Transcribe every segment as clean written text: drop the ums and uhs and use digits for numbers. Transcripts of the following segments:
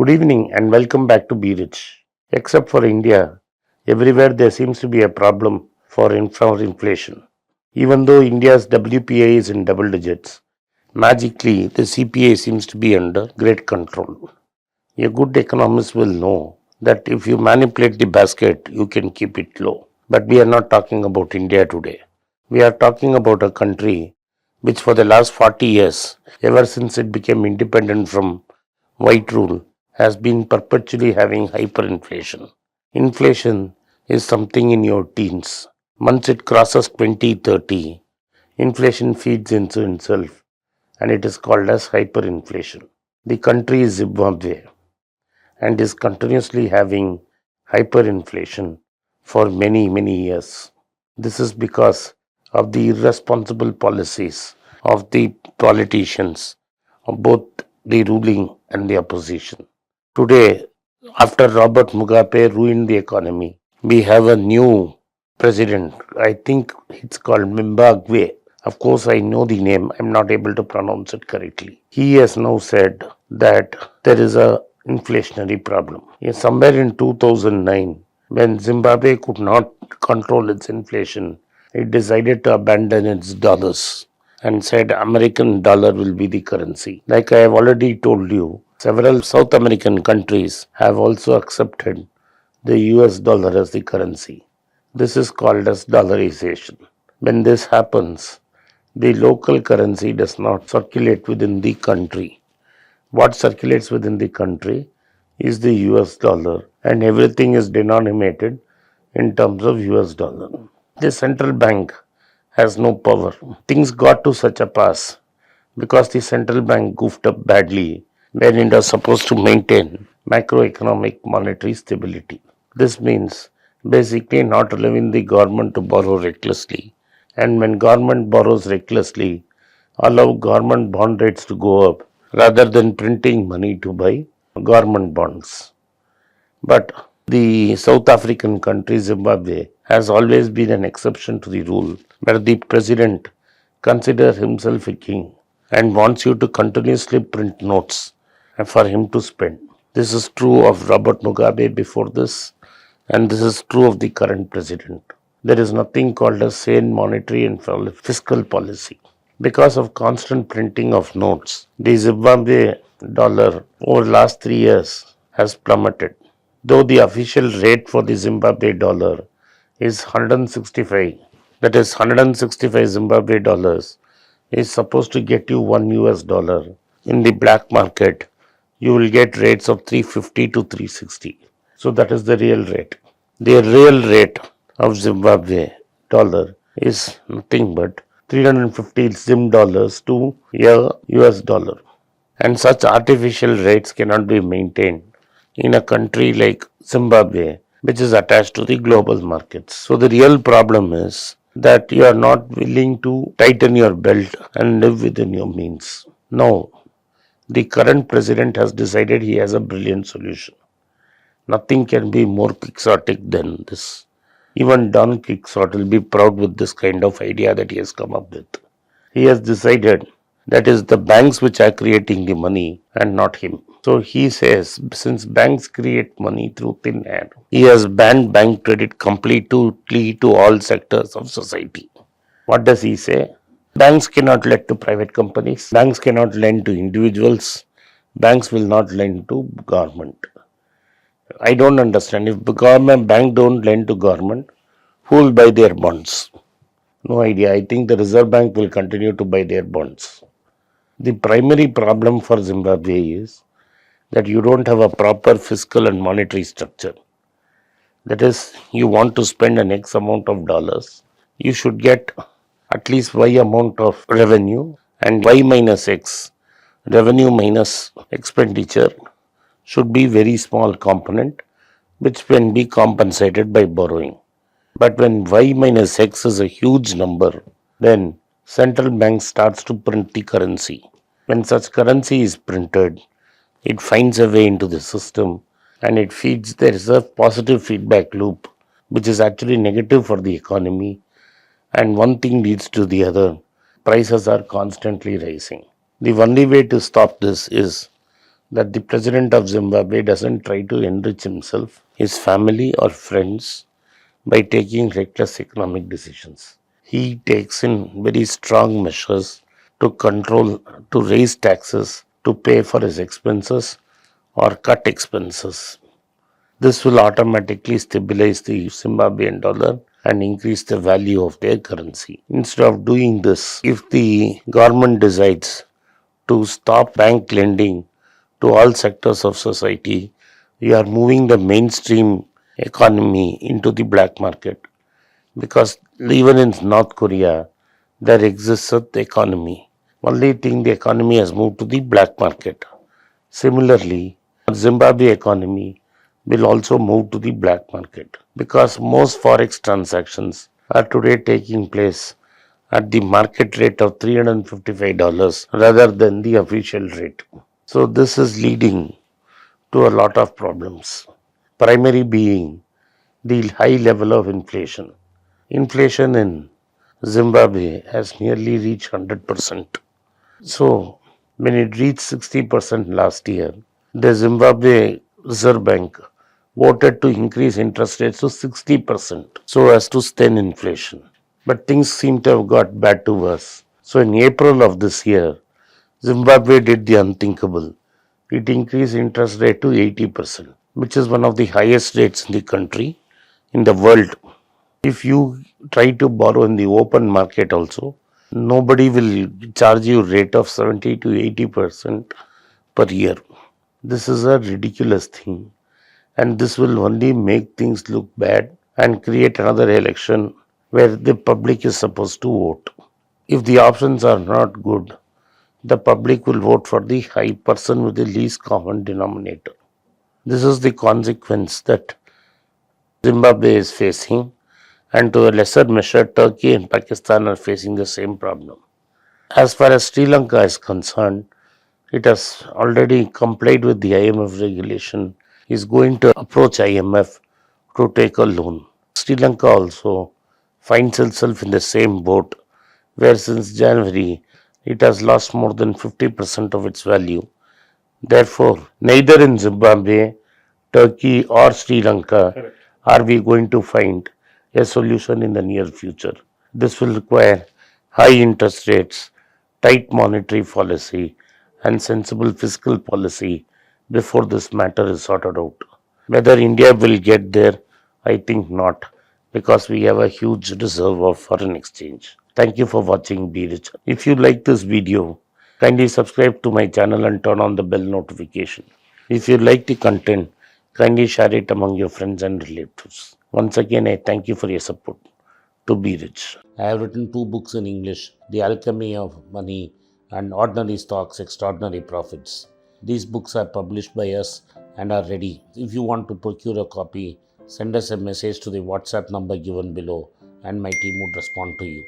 Good evening and welcome back to Be Rich. Except for India, everywhere there seems to be a problem for inflation. Even though India's WPI is in double digits, magically the CPI seems to be under great control. A good economist will know that if you manipulate the basket, you can keep it low. But we are not talking about India today. We are talking about a country which, for the last 40 years, ever since it became independent from white rule, has been perpetually having hyperinflation. Inflation is something in your teens. Once it crosses 2030, inflation feeds into itself and it is called as hyperinflation. The country is Zimbabwe and is continuously having hyperinflation for many, many years. This is because of the irresponsible policies of the politicians of both the ruling and the opposition. Today, after Robert Mugabe ruined the economy, we have a new president. I think it's called Zimbabwe. Of course, I know the name. I'm not able to pronounce it correctly. He has now said that there is a inflationary problem. Somewhere in 2009, when Zimbabwe could not control its inflation, it decided to abandon its dollars and said American dollar will be the currency. Like I have already told you, several South American countries have also accepted the US dollar as the currency. This is called as dollarization. When this happens, the local currency does not circulate within the country. What circulates within the country is the US dollar, and everything is denominated in terms of US dollar. The central bank has no power. Things got to such a pass because the central bank goofed up badly when it was supposed to maintain macroeconomic monetary stability. This means basically not allowing the government to borrow recklessly. And when government borrows recklessly, allow government bond rates to go up rather than printing money to buy government bonds. But the South African country Zimbabwe has always been an exception to the rule where the president considers himself a king and wants you to continuously print notes for him to spend. This is true of Robert Mugabe before this, and this is true of the current president. There is nothing called a sane monetary and fiscal policy. Because of constant printing of notes, the Zimbabwe dollar over the last 3 years has plummeted. Though the official rate for the Zimbabwe dollar is 165, that is 165 Zimbabwe dollars, is supposed to get you 1 US dollar. In the black market, you will get rates of 350 to 360. So that is the real rate. The real rate of Zimbabwe dollar is nothing but 350 Zim dollars to a US dollar. And such artificial rates cannot be maintained in a country like Zimbabwe, which is attached to the global markets. So the real problem is that you are not willing to tighten your belt and live within your means. No, the current president has decided he has a brilliant solution. Nothing can be more quixotic than this. Even Don Quixote will be proud with this kind of idea that he has come up with. He has decided that is the banks which are creating the money and not him. So he says, since banks create money through thin air, he has banned bank credit completely to all sectors of society. What does he say? Banks cannot lend to private companies. Banks cannot lend to individuals. Banks will not lend to government. I don't understand. If the government bank don't lend to government, who will buy their bonds? No idea. I think the Reserve Bank will continue to buy their bonds. The primary problem for Zimbabwe is that you don't have a proper fiscal and monetary structure. That is, you want to spend an X amount of dollars, you should get at least Y amount of revenue, and Y minus X, revenue minus expenditure, should be very small component which can be compensated by borrowing. But when Y minus X is a huge number, then central bank starts to print the currency. When such currency is printed, it finds a way into the system and it feeds, there is a positive feedback loop which is actually negative for the economy, and one thing leads to the other. Prices are constantly rising. The only way to stop this is that the president of Zimbabwe doesn't try to enrich himself, his family, or friends by taking reckless economic decisions. He takes in very strong measures to control, to raise taxes, to pay for his expenses, or cut expenses. This will automatically stabilize the Zimbabwean dollar and increase the value of their currency. Instead of doing this, if the government decides to stop bank lending to all sectors of society, we are moving the mainstream economy into the black market, because even in North Korea, there exists the economy. Only thing, the economy has moved to the black market. Similarly, Zimbabwe economy will also move to the black market, because most forex transactions are today taking place at the market rate of $355 rather than the official rate. So this is leading to a lot of problems. Primary being the high level of inflation. Inflation in Zimbabwe has nearly reached 100%. So, when it reached 60% last year, the Zimbabwe Reserve Bank voted to increase interest rates to 60% so as to stem inflation. But things seem to have got bad to worse. So, in April of this year, Zimbabwe did the unthinkable. It increased interest rate to 80%, which is one of the highest rates in the country, in the world. If you try to borrow in the open market also, nobody will charge you rate of 70 to 80% per year. This is a ridiculous thing, and this will only make things look bad and create another election where the public is supposed to vote. If the options are not good, the public will vote for the high person with the least common denominator. This is the consequence that Zimbabwe is facing, and to a lesser measure, Turkey and Pakistan are facing the same problem. As far as Sri Lanka is concerned, it has already complied with the IMF regulation, is going to approach IMF to take a loan. Sri Lanka also finds itself in the same boat, where since January it has lost more than 50% of its value. Therefore, neither in Zimbabwe, Turkey, or Sri Lanka are we going to find a solution in the near future. This will require high interest rates, tight monetary policy, and sensible fiscal policy before this matter is sorted out. Whether India will get there, I think not, because we have a huge reserve of foreign exchange. Thank you for watching Be Rich. If you like this video, kindly subscribe to my channel and turn on the bell notification. If you like the content, kindly share it among your friends and relatives. Once again, I thank you for your support. To Be Rich. I have written 2 books in English, The Alchemy of Money and Ordinary Stocks, Extraordinary Profits. These books are published by us and are ready. If you want to procure a copy, send us a message to the WhatsApp number given below and my team would respond to you.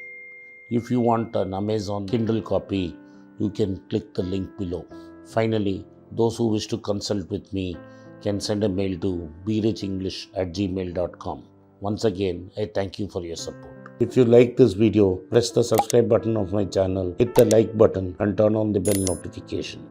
If you want an Amazon Kindle copy, you can click the link below. Finally, those who wish to consult with me can send a mail to berichenglish@gmail.com. Once again, I thank you for your support. If you like this video, press the subscribe button of my channel, hit the like button and turn on the bell notification.